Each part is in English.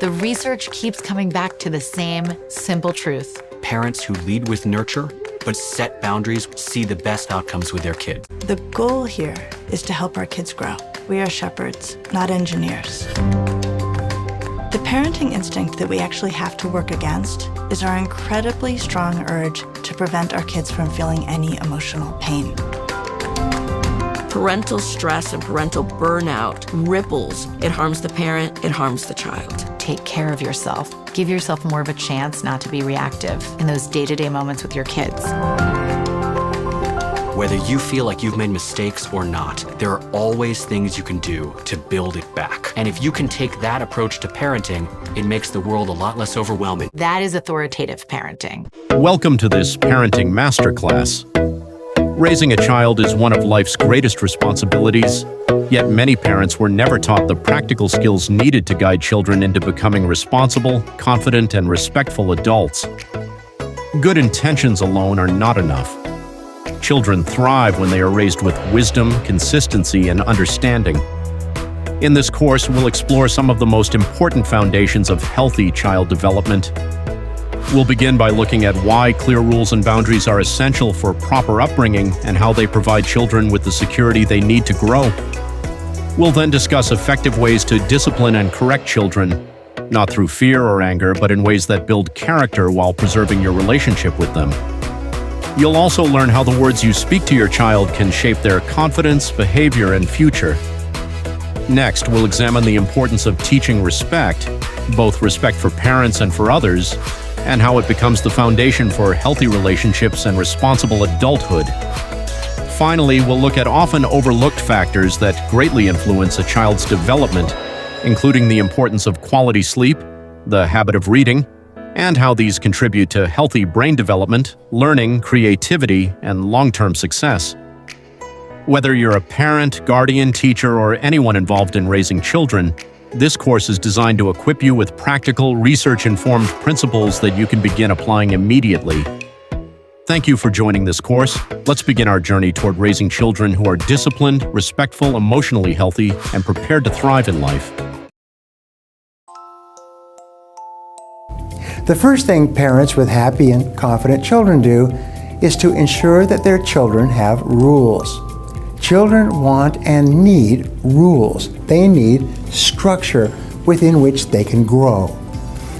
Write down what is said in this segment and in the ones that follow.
the research keeps coming back to the same simple truth. Parents who lead with nurture but set boundaries see the best outcomes with their kids. The goal here is to help our kids grow. We are shepherds, not engineers. The parenting instinct that we actually have to work against is our incredibly strong urge to prevent our kids from feeling any emotional pain. Parental stress and parental burnout ripples. It harms the parent, it harms the child. Take care of yourself. Give yourself more of a chance not to be reactive in those day-to-day moments with your kids. Whether you feel like you've made mistakes or not, there are always things you can do to build it back. And if you can take that approach to parenting, it makes the world a lot less overwhelming. That is authoritative parenting. Welcome to this parenting masterclass. Raising a child is one of life's greatest responsibilities, yet many parents were never taught the practical skills needed to guide children into becoming responsible, confident, and respectful adults. Good intentions alone are not enough. Children thrive when they are raised with wisdom, consistency, and understanding. In this course, we'll explore some of the most important foundations of healthy child development. We'll begin by looking at why clear rules and boundaries are essential for proper upbringing and how they provide children with the security they need to grow. We'll then discuss effective ways to discipline and correct children, not through fear or anger, but in ways that build character while preserving your relationship with them. You'll also learn how the words you speak to your child can shape their confidence, behavior, and future. Next, we'll examine the importance of teaching respect, both respect for parents and for others, and how it becomes the foundation for healthy relationships and responsible adulthood. Finally, we'll look at often overlooked factors that greatly influence a child's development, including the importance of quality sleep, the habit of reading, and how these contribute to healthy brain development, learning, creativity, and long-term success. Whether you're a parent, guardian, teacher, or anyone involved in raising children, this course is designed to equip you with practical, research-informed principles that you can begin applying immediately. Thank you for joining this course. Let's begin our journey toward raising children who are disciplined, respectful, emotionally healthy, and prepared to thrive in life. The first thing parents with happy and confident children do is to ensure that their children have rules. Children want and need rules. They need structure within which they can grow.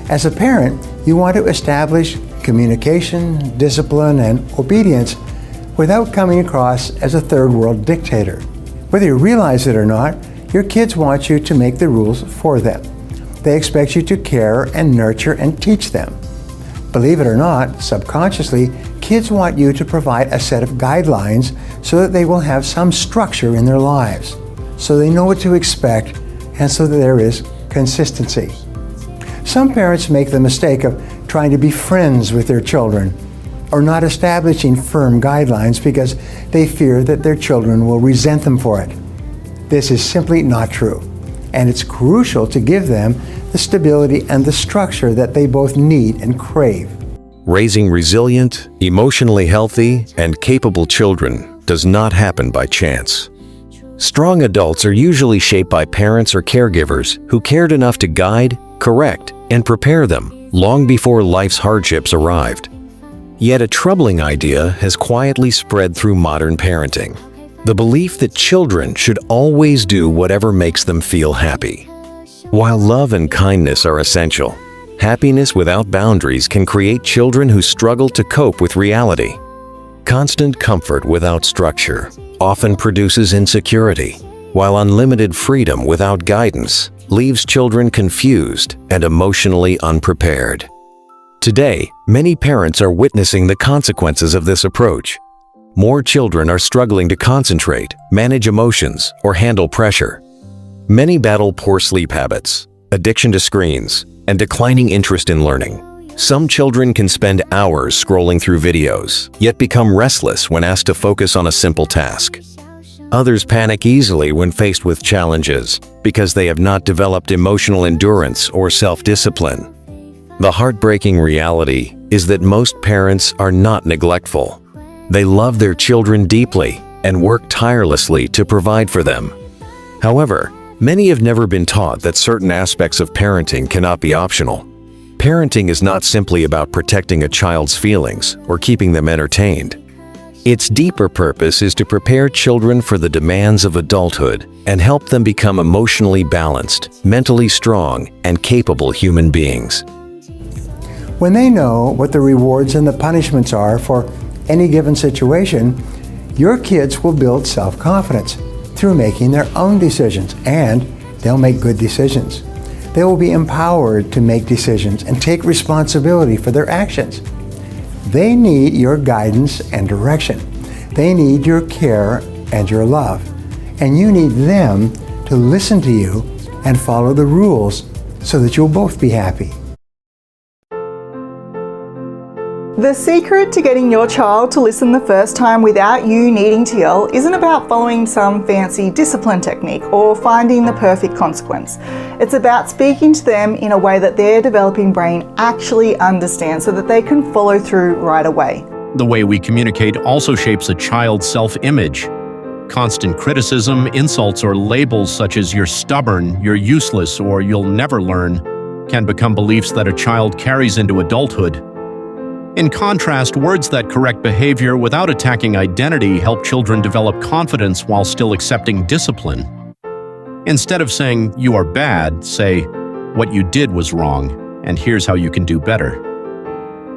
As a parent, you want to establish communication, discipline, and obedience without coming across as a third world dictator. Whether you realize it or not, your kids want you to make the rules for them. They expect you to care and nurture and teach them. Believe it or not, subconsciously, kids want you to provide a set of guidelines so that they will have some structure in their lives, so they know what to expect, and so that there is consistency. Some parents make the mistake of trying to be friends with their children, or not establishing firm guidelines because they fear that their children will resent them for it. This is simply not true, and it's crucial to give them the stability and the structure that they both need and crave. Raising resilient, emotionally healthy, and capable children does not happen by chance. Strong adults are usually shaped by parents or caregivers who cared enough to guide, correct, and prepare them long before life's hardships arrived. Yet a troubling idea has quietly spread through modern parenting: the belief that children should always do whatever makes them feel happy. While love and kindness are essential, happiness without boundaries can create children who struggle to cope with reality. Constant comfort without structure often produces insecurity, while unlimited freedom without guidance leaves children confused and emotionally unprepared. Today, many parents are witnessing the consequences of this approach. More children are struggling to concentrate, manage emotions, or handle pressure. Many battle poor sleep habits, addiction to screens, and declining interest in learning. Some children can spend hours scrolling through videos, yet become restless when asked to focus on a simple task. Others panic easily when faced with challenges because they have not developed emotional endurance or self-discipline. The heartbreaking reality is that most parents are not neglectful. They love their children deeply and work tirelessly to provide for them. However, Many have never been taught that certain aspects of parenting cannot be optional. Parenting is not simply about protecting a child's feelings or keeping them entertained. Its deeper purpose is to prepare children for the demands of adulthood and help them become emotionally balanced, mentally strong, and capable human beings. When they know what the rewards and the punishments are for any given situation, your kids will build self-confidence through making their own decisions, and they'll make good decisions. They will be empowered to make decisions and take responsibility for their actions. They need your guidance and direction. They need your care and your love. And you need them to listen to you and follow the rules so that you'll both be happy. The secret to getting your child to listen the first time without you needing to yell isn't about following some fancy discipline technique or finding the perfect consequence. It's about speaking to them in a way that their developing brain actually understands so that they can follow through right away. The way we communicate also shapes a child's self-image. Constant criticism, insults, or labels such as "you're stubborn," "you're useless," or "you'll never learn" can become beliefs that a child carries into adulthood. In contrast, words that correct behavior without attacking identity help children develop confidence while still accepting discipline. Instead of saying, "you are bad," say, "what you did was wrong, and here's how you can do better."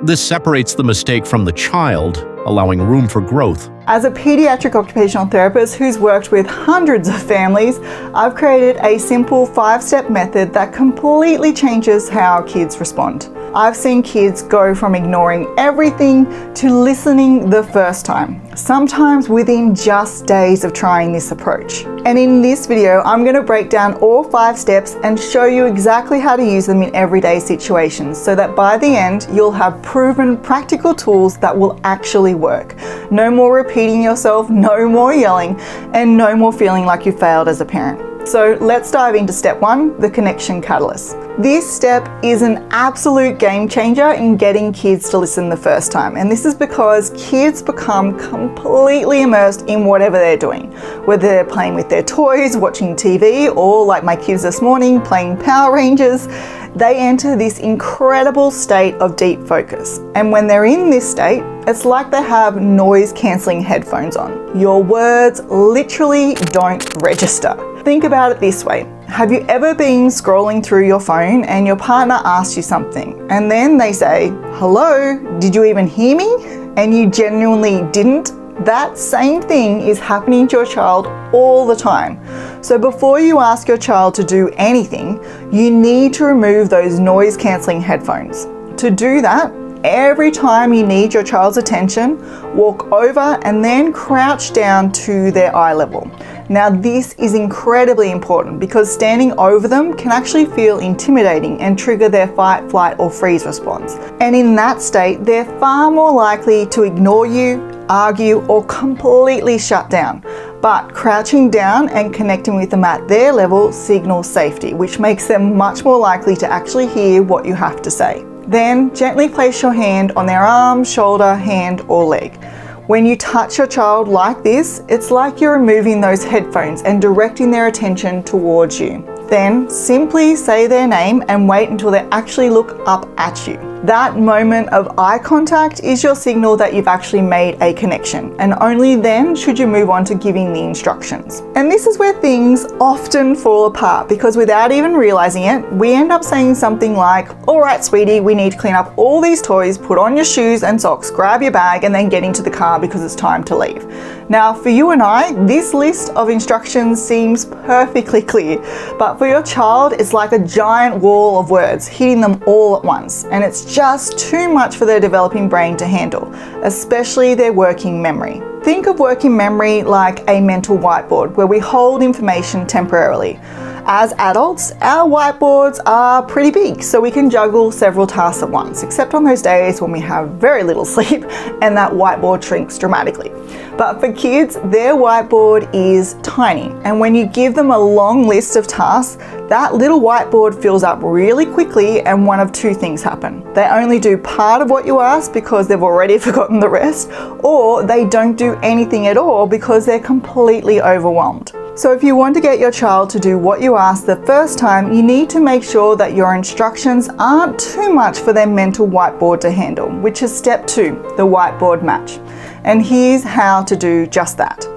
This separates the mistake from the child, allowing room for growth. As a pediatric occupational therapist who's worked with hundreds of families, I've created a simple 5-step method that completely changes how kids respond. I've seen kids go from ignoring everything to listening the first time, sometimes within just days of trying this approach. And in this video, I'm going to break down all 5 steps and show you exactly how to use them in everyday situations so that by the end, you'll have proven practical tools that will actually work. No more repeating yourself, no more yelling, and no more feeling like you failed as a parent. So let's dive into step 1, the connection catalyst. This step is an absolute game changer in getting kids to listen the first time. And this is because kids become completely immersed in whatever they're doing. Whether they're playing with their toys, watching TV, or like my kids this morning, playing Power Rangers, they enter this incredible state of deep focus. And when they're in this state, it's like they have noise-cancelling headphones on. Your words literally don't register. Think about it this way. Have you ever been scrolling through your phone and your partner asks you something and then they say, "Hello, did you even hear me?" and you genuinely didn't? That same thing is happening to your child all the time. So before you ask your child to do anything, you need to remove those noise-cancelling headphones. To do that, every time you need your child's attention, walk over and then crouch down to their eye level. Now this is incredibly important because standing over them can actually feel intimidating and trigger their fight, flight, or freeze response. And in that state, they're far more likely to ignore you, argue, or completely shut down. But crouching down and connecting with them at their level signals safety, which makes them much more likely to actually hear what you have to say. Then gently place your hand on their arm, shoulder, hand, or leg. When you touch your child like this, it's like you're removing those headphones and directing their attention towards you. Then simply say their name and wait until they actually look up at you. That moment of eye contact is your signal that you've actually made a connection, and only then should you move on to giving the instructions. And this is where things often fall apart because without even realizing it, we end up saying something like, "All right, sweetie, we need to clean up all these toys, put on your shoes and socks, grab your bag, and then get into the car because it's time to leave." Now, for you and I, this list of instructions seems perfectly clear, but for your child, it's like a giant wall of words hitting them all at once, and it's just too much for their developing brain to handle, especially their working memory. Think of working memory like a mental whiteboard where we hold information temporarily. As adults, our whiteboards are pretty big, so we can juggle several tasks at once, except on those days when we have very little sleep and that whiteboard shrinks dramatically. But for kids, their whiteboard is tiny, and when you give them a long list of tasks, that little whiteboard fills up really quickly and one of 2 things happen. They only do part of what you ask because they've already forgotten the rest, or they don't do anything at all because they're completely overwhelmed. So if you want to get your child to do what you ask the first time, you need to make sure that your instructions aren't too much for their mental whiteboard to handle, which is step 2, the whiteboard match. And here's how to do just that.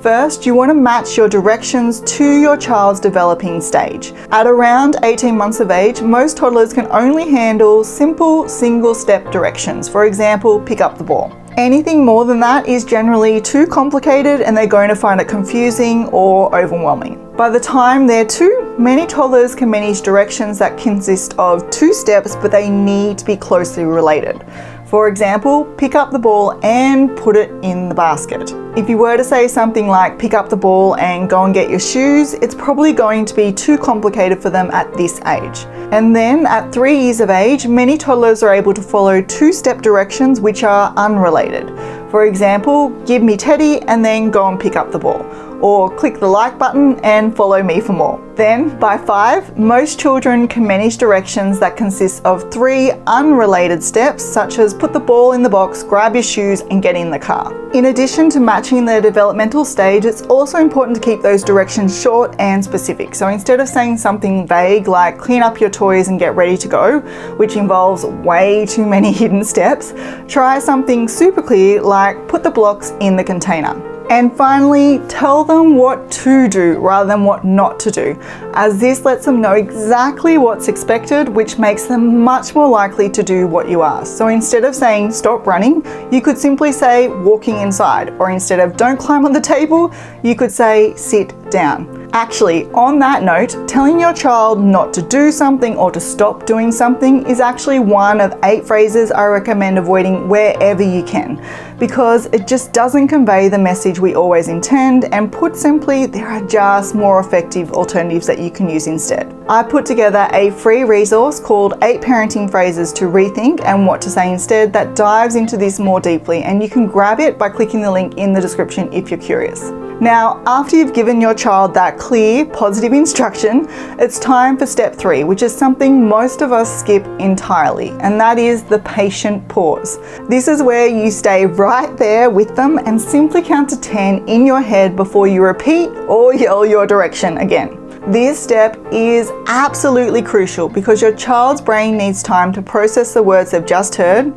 First, you want to match your directions to your child's developing stage. At around 18 months of age, most toddlers can only handle simple single-step directions. For example, pick up the ball. Anything more than that is generally too complicated and they're going to find it confusing or overwhelming. By the time they're 2, many toddlers can manage directions that consist of 2 steps, but they need to be closely related. For example, pick up the ball and put it in the basket. If you were to say something like pick up the ball and go and get your shoes, it's probably going to be too complicated for them at this age. And then at 3 years of age, many toddlers are able to follow 2-step directions which are unrelated. For example, give me Teddy and then go and pick up the ball. Or click the like button and follow me for more. Then, by 5, most children can manage directions that consist of 3 unrelated steps, such as put the ball in the box, grab your shoes, and get in the car. In addition to matching their developmental stage, it's also important to keep those directions short and specific. So instead of saying something vague like clean up your toys and get ready to go, which involves way too many hidden steps, try something super clear like put the blocks in the container. And finally, tell them what to do rather than what not to do, as this lets them know exactly what's expected, which makes them much more likely to do what you ask. So instead of saying stop running, you could simply say walking inside, or instead of don't climb on the table, you could say sit down. Actually, on that note, telling your child not to do something or to stop doing something is actually one of 8 phrases I recommend avoiding wherever you can, because it just doesn't convey the message we always intend, and put simply, there are just more effective alternatives that you can use instead. I put together a free resource called 8 Parenting Phrases to Rethink and What to Say Instead that dives into this more deeply, and you can grab it by clicking the link in the description if you're curious. Now, after you've given your child that clear, positive instruction, it's time for step 3, which is something most of us skip entirely, and that is the patient pause. This is where you stay right there with them and simply count to 10 in your head before you repeat or yell your direction again. This step is absolutely crucial because your child's brain needs time to process the words they've just heard,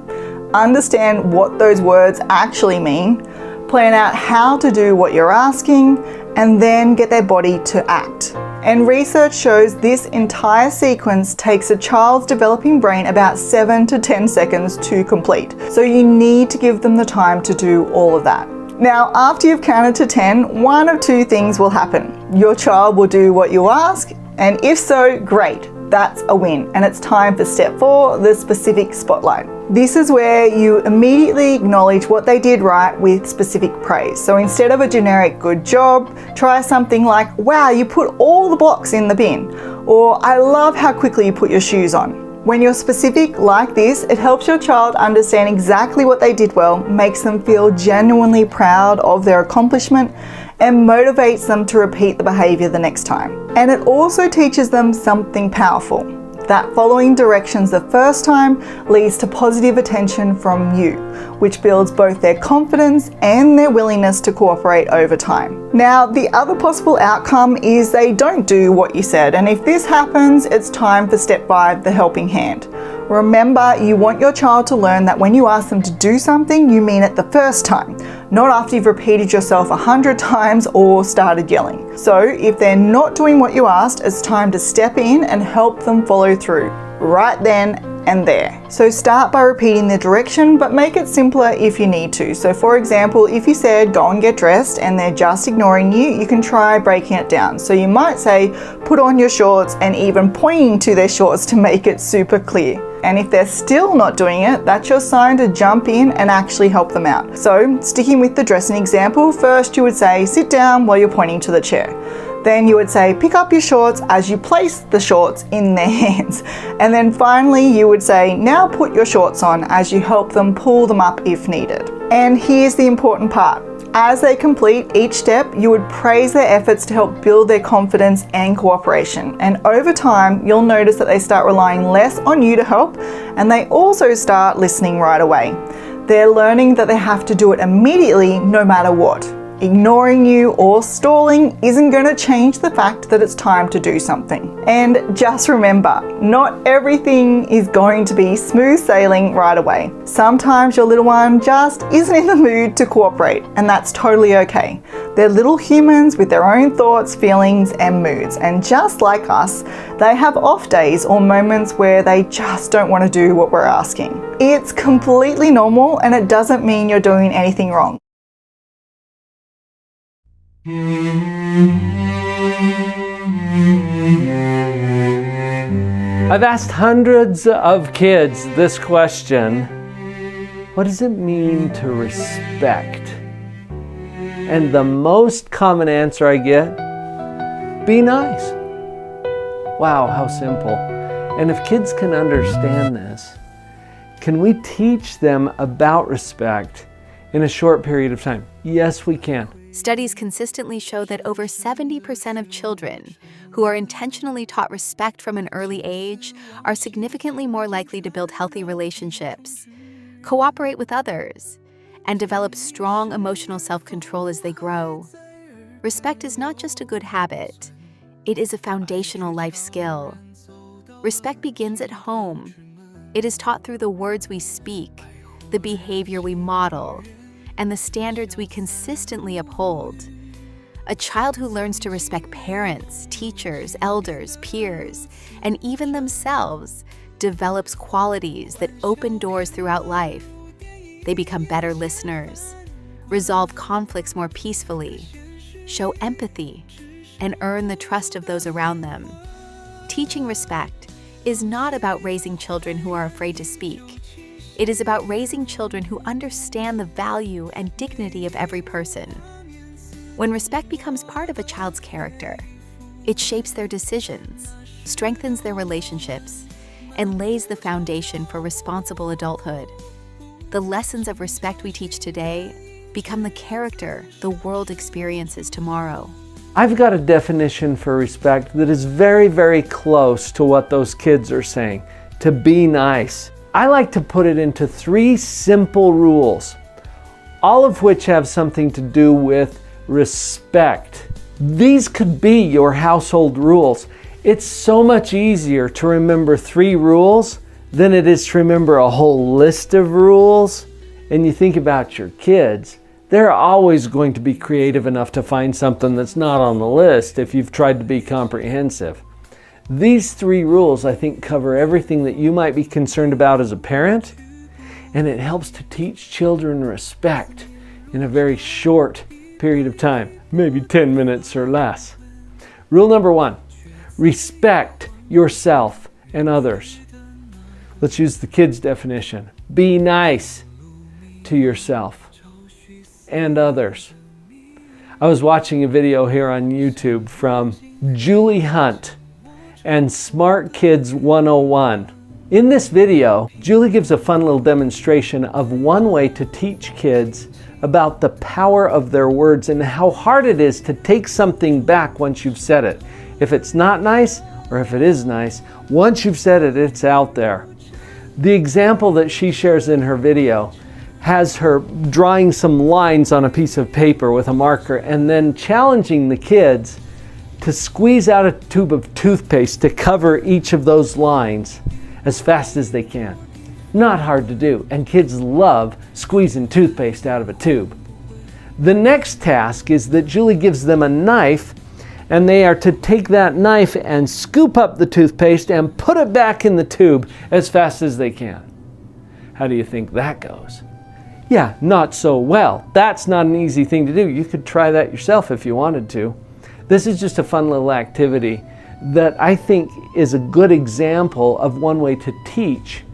understand what those words actually mean, plan out how to do what you're asking, and then get their body to act. And research shows this entire sequence takes a child's developing brain about 7 to 10 seconds to complete. So you need to give them the time to do all of that. Now, after you've counted to 10, one of 2 things will happen. Your child will do what you ask, and if so, great. That's a win. And it's time for step 4, the specific spotlight. This is where you immediately acknowledge what they did right with specific praise. So instead of a generic good job, try something like, wow, you put all the blocks in the bin, or I love how quickly you put your shoes on. When you're specific like this, it helps your child understand exactly what they did well, makes them feel genuinely proud of their accomplishment, and motivates them to repeat the behavior the next time. And it also teaches them something powerful, that following directions the first time leads to positive attention from you, which builds both their confidence and their willingness to cooperate over time. Now, the other possible outcome is they don't do what you said, and if this happens, it's time for step 5, the helping hand. Remember, you want your child to learn that when you ask them to do something, you mean it the first time, not after you've repeated yourself 100 times or started yelling. So if they're not doing what you asked, it's time to step in and help them follow through, right then and there. So start by repeating the direction, but make it simpler if you need to. So for example, if you said go and get dressed and they're just ignoring you, you can try breaking it down. So you might say put on your shorts, and even pointing to their shorts to make it super clear. And if they're still not doing it, that's your sign to jump in and actually help them out. So sticking with the dressing example, first you would say sit down while you're pointing to the chair. Then you would say pick up your shorts as you place the shorts in their hands. And then finally you would say now put your shorts on as you help them pull them up if needed. And here's the important part. As they complete each step, you would praise their efforts to help build their confidence and cooperation. And over time, you'll notice that they start relying less on you to help, and they also start listening right away. They're learning that they have to do it immediately no matter what. Ignoring you or stalling isn't going to change the fact that it's time to do something. And just remember, not everything is going to be smooth sailing right away. Sometimes your little one just isn't in the mood to cooperate, and that's totally okay. They're little humans with their own thoughts, feelings, and moods, and just like us, they have off days or moments where they just don't want to do what we're asking. It's completely normal, and it doesn't mean you're doing anything wrong. I've asked hundreds of kids this question: what does it mean to respect? And the most common answer I get: be nice. Wow, how simple. And if kids can understand this, can we teach them about respect in a short period of time? Yes, we can. Studies consistently show that over 70% of children who are intentionally taught respect from an early age are significantly more likely to build healthy relationships, cooperate with others, and develop strong emotional self-control as they grow. Respect is not just a good habit, it is a foundational life skill. Respect begins at home. It is taught through the words we speak, the behavior we model, and the standards we consistently uphold. A child who learns to respect parents, teachers, elders, peers, and even themselves develops qualities that open doors throughout life. They become better listeners, resolve conflicts more peacefully, show empathy, and earn the trust of those around them. Teaching respect is not about raising children who are afraid to speak. It is about raising children who understand the value and dignity of every person. When respect becomes part of a child's character, it shapes their decisions, strengthens their relationships, and lays the foundation for responsible adulthood. The lessons of respect we teach today become the character the world experiences tomorrow. I've got a definition for respect that is very, very close to what those kids are saying: to be nice. I like to put it into 3 simple rules, all of which have something to do with respect. These could be your household rules. It's so much easier to remember 3 rules than it is to remember a whole list of rules. And you think about your kids, they're always going to be creative enough to find something that's not on the list if you've tried to be comprehensive. These 3 rules, I think, cover everything that you might be concerned about as a parent, and it helps to teach children respect in a very short period of time, maybe 10 minutes or less. Rule number 1, respect yourself and others. Let's use the kids' definition. Be nice to yourself and others. I was watching a video here on YouTube from Julie Hunt and Smart Kids 101. In this video, Julie gives a fun little demonstration of one way to teach kids about the power of their words and how hard it is to take something back once you've said it. If it's not nice, or if it is nice, once you've said it, it's out there. The example that she shares in her video has her drawing some lines on a piece of paper with a marker and then challenging the kids to squeeze out a tube of toothpaste to cover each of those lines as fast as they can. Not hard to do, and kids love squeezing toothpaste out of a tube. The next task is that Julie gives them a knife, and they are to take that knife and scoop up the toothpaste and put it back in the tube as fast as they can. How do you think that goes? Yeah, not so well. That's not an easy thing to do. You could try that yourself if you wanted to. This is just a fun little activity that I think is a good example of one way to teach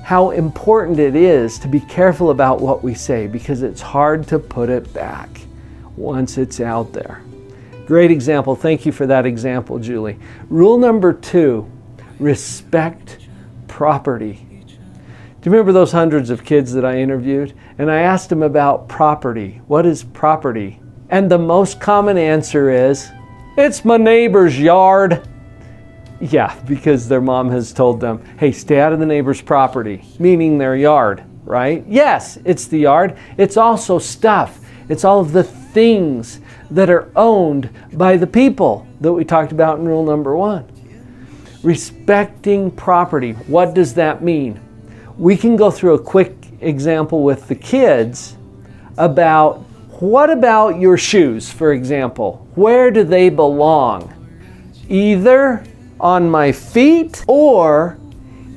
how important it is to be careful about what we say, because it's hard to put it back once it's out there. Great example. Thank you for that example, Julie. Rule number 2, respect property. Do you remember those hundreds of kids that I interviewed? And I asked them about property. What is property? And the most common answer is, it's my neighbor's yard. Yeah, because their mom has told them, hey, stay out of the neighbor's property, meaning their yard, right? Yes, it's the yard. It's also stuff. It's all of the things that are owned by the people that we talked about in rule number 1. Respecting property. What does that mean? We can go through a quick example with the kids about what about your shoes, for example? Where do they belong? Either on my feet or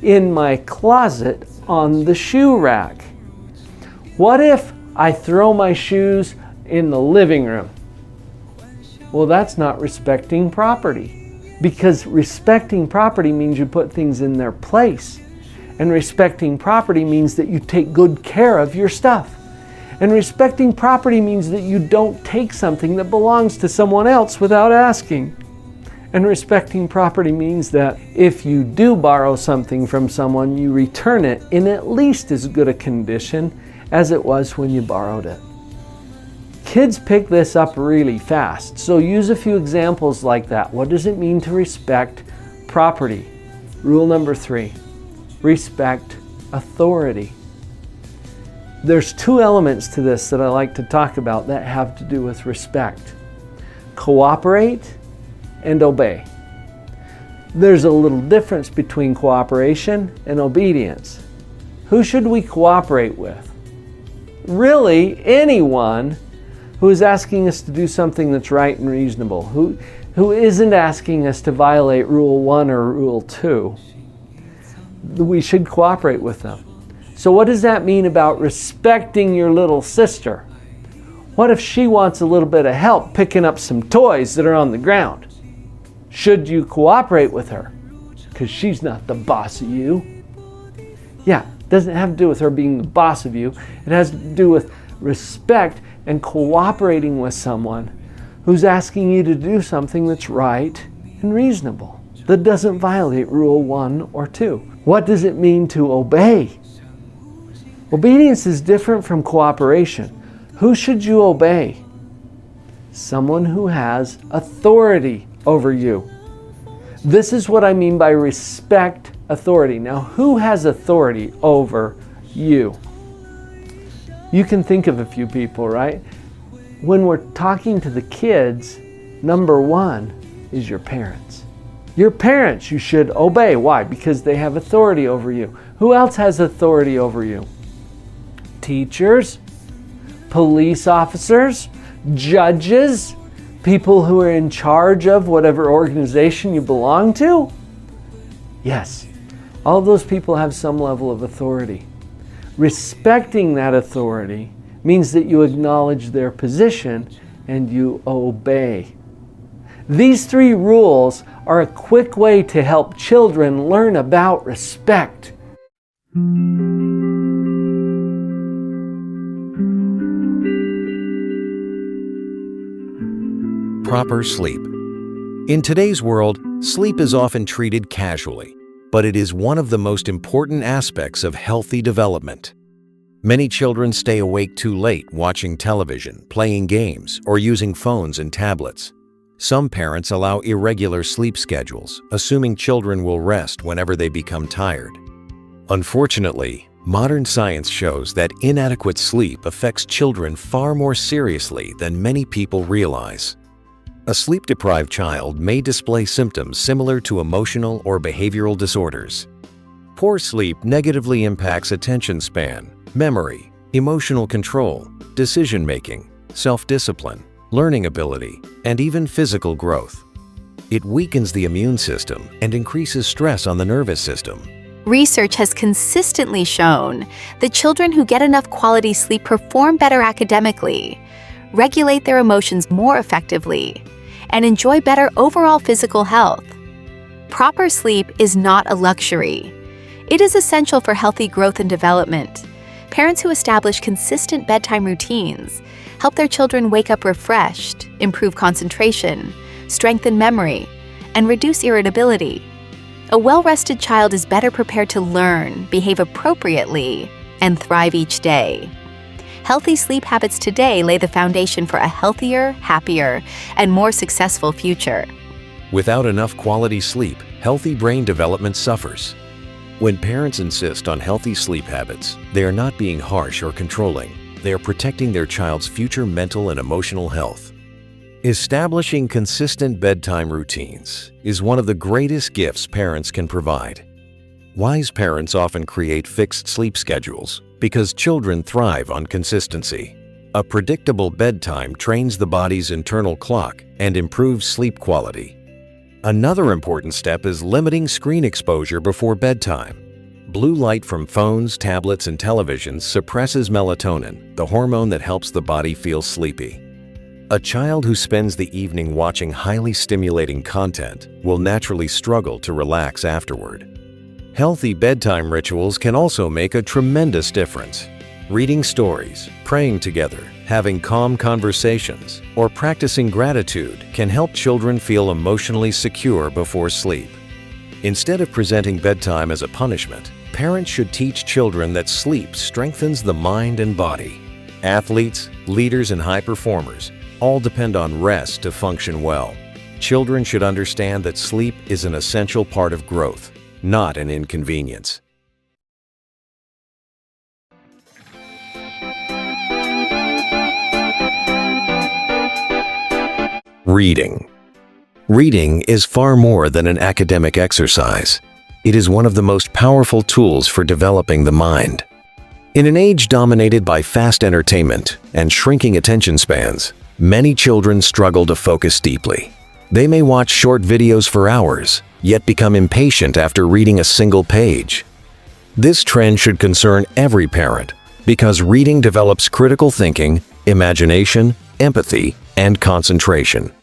in my closet on the shoe rack. What if I throw my shoes in the living room? Well, that's not respecting property, because respecting property means you put things in their place. And respecting property means that you take good care of your stuff. And respecting property means that you don't take something that belongs to someone else without asking. And respecting property means that if you do borrow something from someone, you return it in at least as good a condition as it was when you borrowed it. Kids pick this up really fast, so use a few examples like that. What does it mean to respect property? Rule number 3, respect authority. There's 2 elements to this that I like to talk about that have to do with respect. Cooperate and obey. There's a little difference between cooperation and obedience. Who should we cooperate with? Really, anyone who is asking us to do something that's right and reasonable, who isn't asking us to violate Rule 1 or Rule 2. We should cooperate with them. So what does that mean about respecting your little sister? What if she wants a little bit of help picking up some toys that are on the ground? Should you cooperate with her? Because she's not the boss of you. Yeah, it doesn't have to do with her being the boss of you. It has to do with respect and cooperating with someone who's asking you to do something that's right and reasonable, that doesn't violate Rule 1 or 2. What does it mean to obey? Obedience is different from cooperation. Who should you obey? Someone who has authority over you. This is what I mean by respect authority. Now, who has authority over you? You can think of a few people, right? When we're talking to the kids, number 1 is your parents. Your parents you should obey. Why? Because they have authority over you. Who else has authority over you? Teachers, police officers, judges, people who are in charge of whatever organization you belong to? Yes, all those people have some level of authority. Respecting that authority means that you acknowledge their position and you obey. These 3 rules are a quick way to help children learn about respect. Proper sleep. In today's world, sleep is often treated casually, but it is one of the most important aspects of healthy development. Many children stay awake too late watching television, playing games, or using phones and tablets. Some parents allow irregular sleep schedules, assuming children will rest whenever they become tired. Unfortunately, modern science shows that inadequate sleep affects children far more seriously than many people realize. A sleep-deprived child may display symptoms similar to emotional or behavioral disorders. Poor sleep negatively impacts attention span, memory, emotional control, decision-making, self-discipline, learning ability, and even physical growth. It weakens the immune system and increases stress on the nervous system. Research has consistently shown that children who get enough quality sleep perform better academically, regulate their emotions more effectively, and enjoy better overall physical health. Proper sleep is not a luxury. It is essential for healthy growth and development. Parents who establish consistent bedtime routines help their children wake up refreshed, improve concentration, strengthen memory, and reduce irritability. A well-rested child is better prepared to learn, behave appropriately, and thrive each day. Healthy sleep habits today lay the foundation for a healthier, happier, and more successful future. Without enough quality sleep, healthy brain development suffers. When parents insist on healthy sleep habits, they are not being harsh or controlling. they are protecting their child's future mental and emotional health. Establishing consistent bedtime routines is one of the greatest gifts parents can provide. Wise parents often create fixed sleep schedules because children thrive on consistency. A predictable bedtime trains the body's internal clock and improves sleep quality. Another important step is limiting screen exposure before bedtime. Blue light from phones, tablets, and televisions suppresses melatonin, the hormone that helps the body feel sleepy. A child who spends the evening watching highly stimulating content will naturally struggle to relax afterward. Healthy bedtime rituals can also make a tremendous difference. Reading stories, praying together, having calm conversations, or practicing gratitude can help children feel emotionally secure before sleep. Instead of presenting bedtime as a punishment, parents should teach children that sleep strengthens the mind and body. Athletes, leaders, and high performers all depend on rest to function well. Children should understand that sleep is an essential part of growth, not an inconvenience. Reading. Reading is far more than an academic exercise. It is one of the most powerful tools for developing the mind. In an age dominated by fast entertainment and shrinking attention spans, many children struggle to focus deeply. They may watch short videos for hours, yet become impatient after reading a single page. This trend should concern every parent because reading develops critical thinking, imagination, empathy, and concentration.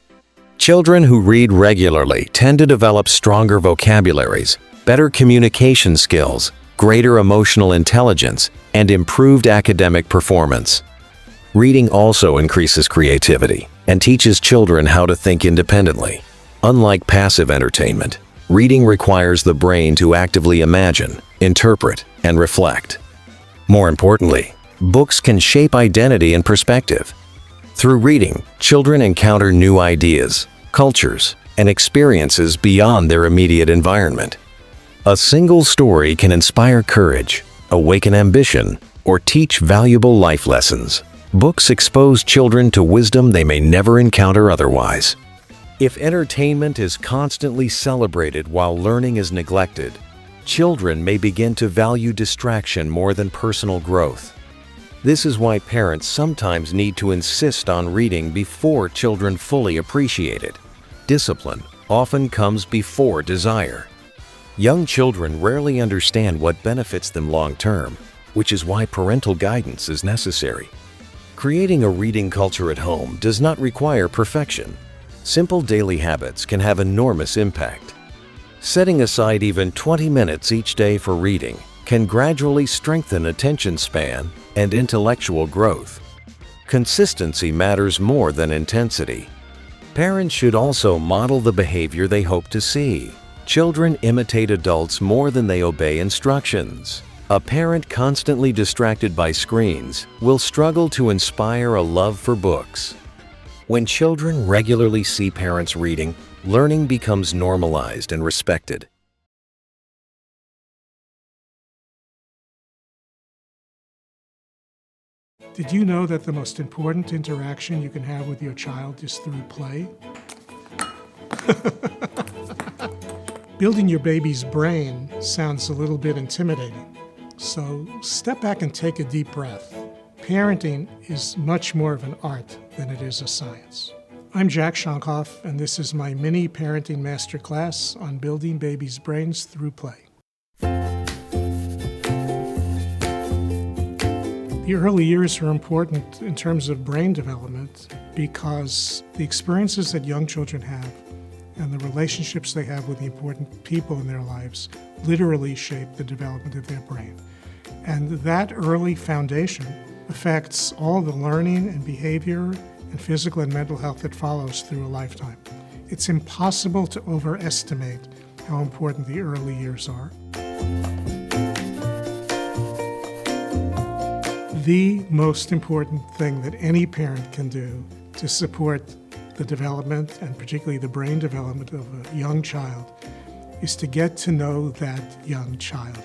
Children who read regularly tend to develop stronger vocabularies, better communication skills, greater emotional intelligence, and improved academic performance. Reading also increases creativity and teaches children how to think independently. Unlike passive entertainment, reading requires the brain to actively imagine, interpret, and reflect. More importantly, books can shape identity and perspective. Through reading, children encounter new ideas, cultures, and experiences beyond their immediate environment. A single story can inspire courage, awaken ambition, or teach valuable life lessons. Books expose children to wisdom they may never encounter otherwise. If entertainment is constantly celebrated while learning is neglected, children may begin to value distraction more than personal growth. This is why parents sometimes need to insist on reading before children fully appreciate it. Discipline often comes before desire. Young children rarely understand what benefits them long-term, which is why parental guidance is necessary. Creating a reading culture at home does not require perfection. Simple daily habits can have enormous impact. Setting aside even 20 minutes each day for reading can gradually strengthen attention span and intellectual growth. Consistency matters more than intensity. Parents should also model the behavior they hope to see. Children imitate adults more than they obey instructions. A parent constantly distracted by screens will struggle to inspire a love for books. When children regularly see parents reading, learning becomes normalized and respected. Did you know that the most important interaction you can have with your child is through play? Building your baby's brain sounds a little bit intimidating, so step back and take a deep breath. Parenting is much more of an art than it is a science. I'm Jack Shonkoff, and this is my mini parenting masterclass on building babies' brains through play. The early years are important in terms of brain development because the experiences that young children have and the relationships they have with the important people in their lives literally shape the development of their brain. And that early foundation affects all the learning and behavior and physical and mental health that follows through a lifetime. It's impossible to overestimate how important the early years are. The most important thing that any parent can do to support the development, and particularly the brain development of a young child, is to get to know that young child.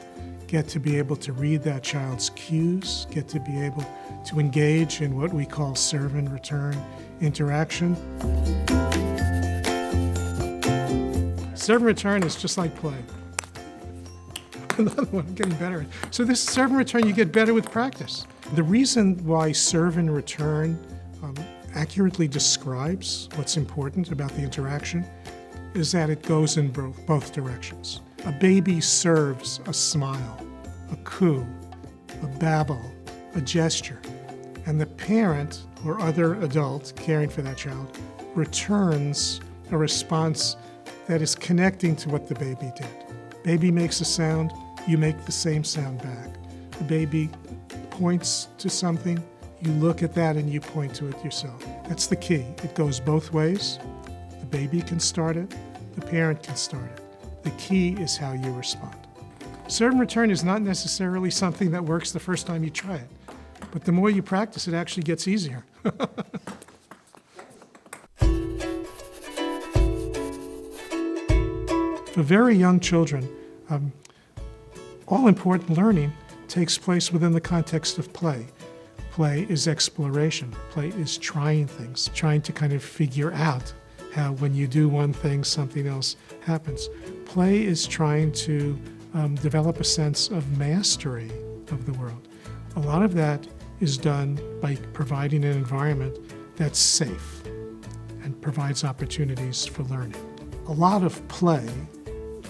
get to be able to read that child's cues, get to be able to engage in what we call serve and return interaction. Serve and return is just like play. Another one, I'm getting better. So this serve and return, you get better with practice. The reason why serve and return accurately describes what's important about the interaction is that it goes in both directions. A baby serves a smile, a coo, a babble, a gesture, and the parent or other adult caring for that child returns a response that is connecting to what the baby did. Baby makes a sound, you make the same sound back. The baby points to something, you look at that and you point to it yourself. That's the key. It goes both ways. The baby can start it, the parent can start it. The key is how you respond. Serve and return is not necessarily something that works the first time you try it, but the more you practice, it actually gets easier. For very young children, all important learning takes place within the context of play. Play is exploration. Play is trying things, trying to kind of figure out how when you do one thing, something else happens. Play is trying to develop a sense of mastery of the world. A lot of that is done by providing an environment that's safe and provides opportunities for learning. A lot of play,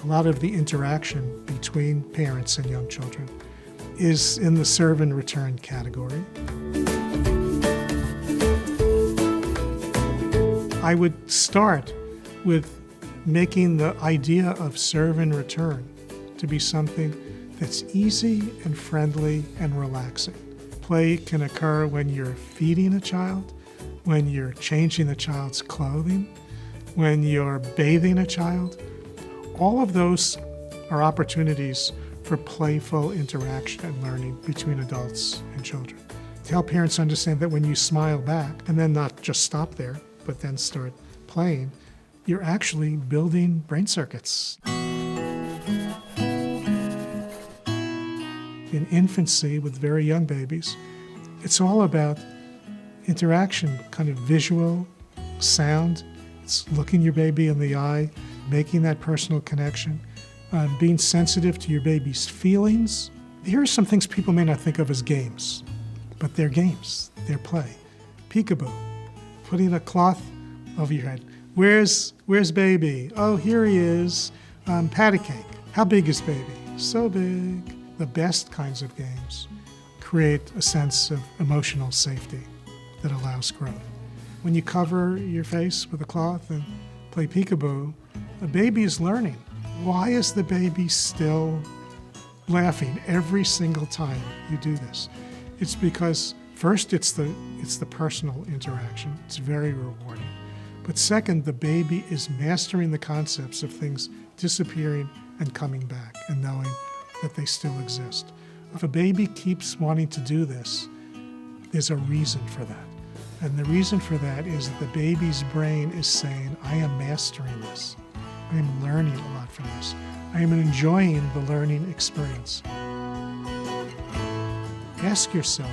a lot of the interaction between parents and young children is in the serve and return category. I would start with making the idea of serve and return to be something that's easy and friendly and relaxing. Play can occur when you're feeding a child, when you're changing a child's clothing, when you're bathing a child. All of those are opportunities for playful interaction and learning between adults and children. To help parents understand that when you smile back, and then not just stop there, but then start playing, you're actually building brain circuits. In infancy with very young babies, it's all about interaction, kind of visual, sound. It's looking your baby in the eye, making that personal connection, being sensitive to your baby's feelings. Here are some things people may not think of as games, but they're games, they're play. Peekaboo, putting a cloth over your head. Where's baby? Oh, here he is. Patty cake. How big is baby? So big. The best kinds of games create a sense of emotional safety that allows growth. When you cover your face with a cloth and play peekaboo, the baby is learning. Why is the baby still laughing every single time you do this? It's because first it's the personal interaction. It's very rewarding. But second, the baby is mastering the concepts of things disappearing and coming back and knowing that they still exist. If a baby keeps wanting to do this, there's a reason for that. And the reason for that is that the baby's brain is saying, I am mastering this. I am learning a lot from this. I am enjoying the learning experience. Ask yourself,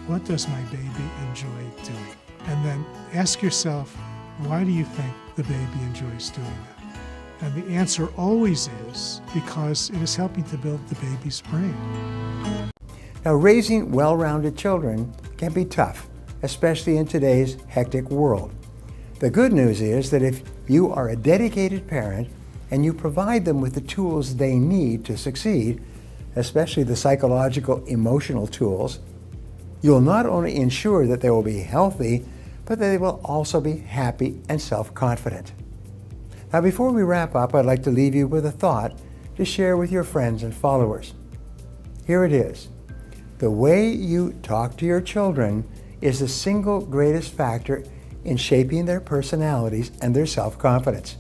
what does my baby enjoy doing? And then ask yourself, why do you think the baby enjoys doing that? And the answer always is because it is helping to build the baby's brain. Now, raising well-rounded children can be tough, especially in today's hectic world. The good news is that if you are a dedicated parent and you provide them with the tools they need to succeed, especially the psychological, emotional tools, you'll not only ensure that they will be healthy, but that they will also be happy and self-confident. Now, before we wrap up, I'd like to leave you with a thought to share with your friends and followers. Here it is. The way you talk to your children is the single greatest factor in shaping their personalities and their self-confidence.